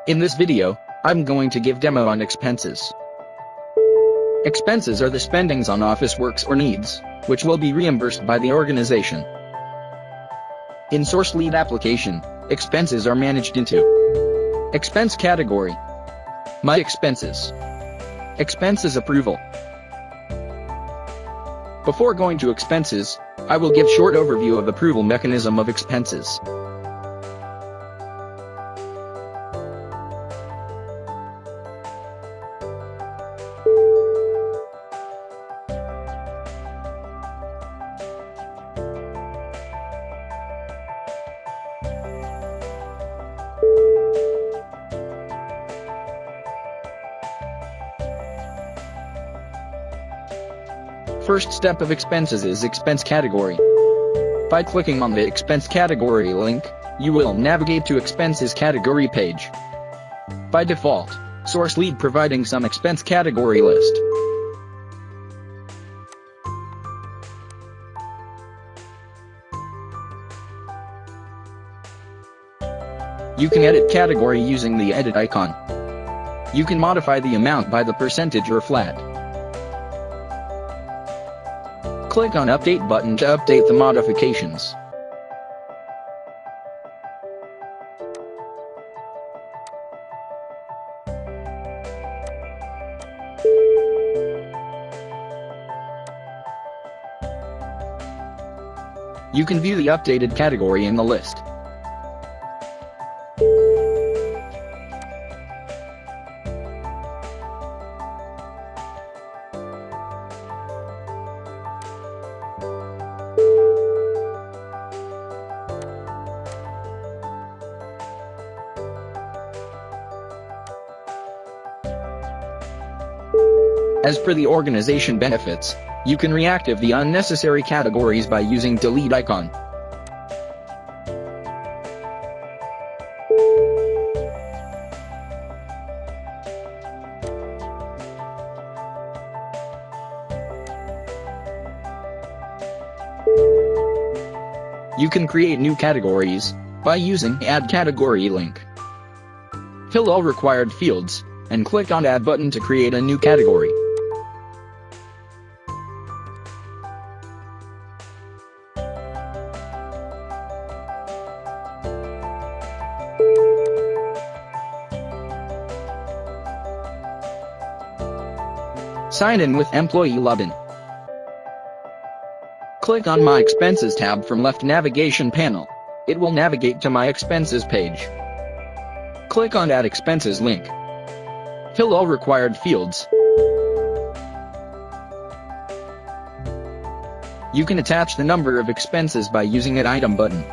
In this video, I'm going to give demo on expenses. Expenses are the spendings on office works or needs, which will be reimbursed by the organization. In SourceLead application, expenses are managed into expense category, My Expenses, Expenses Approval. Before going to expenses, I will give short overview of approval mechanism of expenses. First step of expenses is expense category. By clicking on the expense category link, you will navigate to expenses category page. By default, SourceLead providing some expense category list. You can edit category using the edit icon. You can modify the amount by the percentage or flat. Click on Update button to update the modifications. You can view the updated category in the list. As per the organization benefits, you can reactive the unnecessary categories by using delete icon. You can create new categories by using Add Category link. Fill all required fields, and click on Add button to create a new category. Sign in with Employee Login. Click on My Expenses tab from left navigation panel. It will navigate to My Expenses page. Click on Add Expenses link. Fill all required fields. You can attach the number of expenses by using an item button.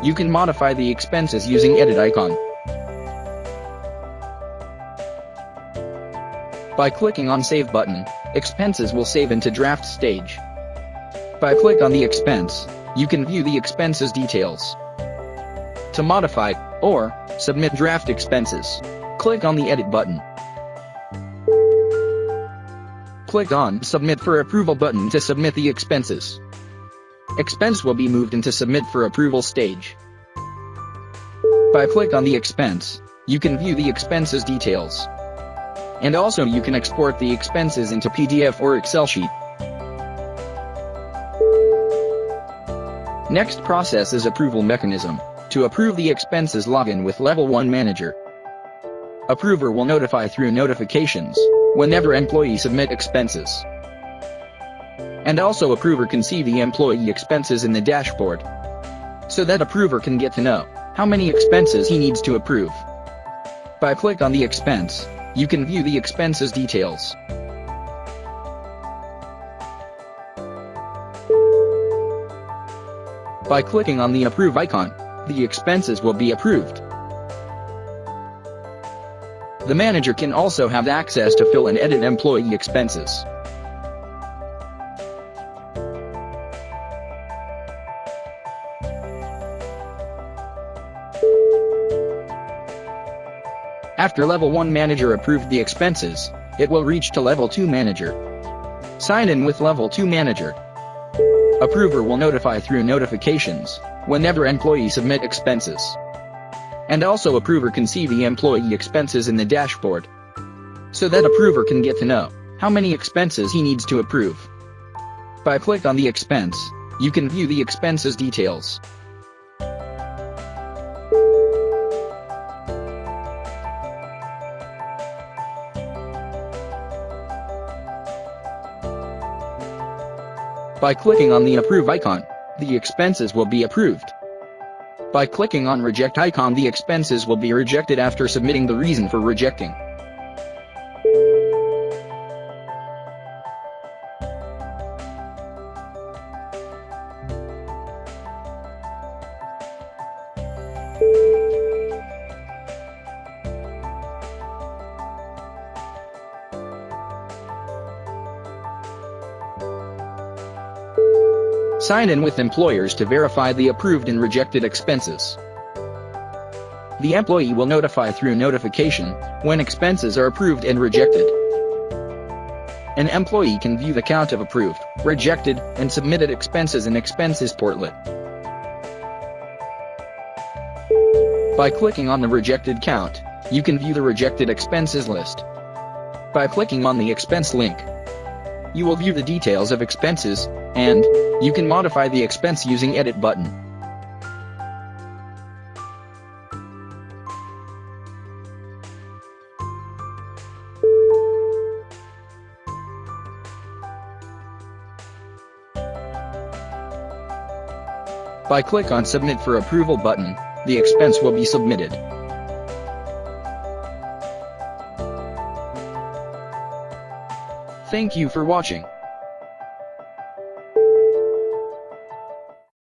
You can modify the expenses using edit icon. By clicking on Save button, expenses will save into draft stage. By click on the expense, you can view the expenses details. To modify or submit draft expenses, click on the Edit button. Click on Submit for Approval button to submit the expenses. Expense will be moved into Submit for Approval stage. By click on the expense, you can view the expenses details. And also you can export the expenses into PDF or Excel sheet. Next process is approval mechanism. To approve the expenses, log in with Level 1 Manager. Approver will notify through notifications whenever employee submit expenses. And also approver can see the employee expenses in the dashboard, so that approver can get to know how many expenses he needs to approve. By click on the expense, you can view the expenses details. By clicking on the Approve icon, the expenses will be approved. The manager can also have access to fill and edit employee expenses. After Level 1 Manager approved the expenses, it will reach to Level 2 Manager. Sign in with Level 2 Manager. Approver will notify through notifications whenever employees submit expenses. And also approver can see the employee expenses in the dashboard, so that approver can get to know how many expenses he needs to approve. By click on the expense, you can view the expenses details. By clicking on the Approve icon, the expenses will be approved. By clicking on Reject icon, the expenses will be rejected after submitting the reason for rejecting. Sign in with employers to verify the approved and rejected expenses. The employee will notify through notification when expenses are approved and rejected. An employee can view the count of approved, rejected, and submitted expenses in Expenses Portlet. By clicking on the rejected count, you can view the rejected expenses list. By clicking on the expense link, you will view the details of expenses, and you can modify the expense using Edit button. By click on Submit for Approval button, the expense will be submitted. Thank you for watching.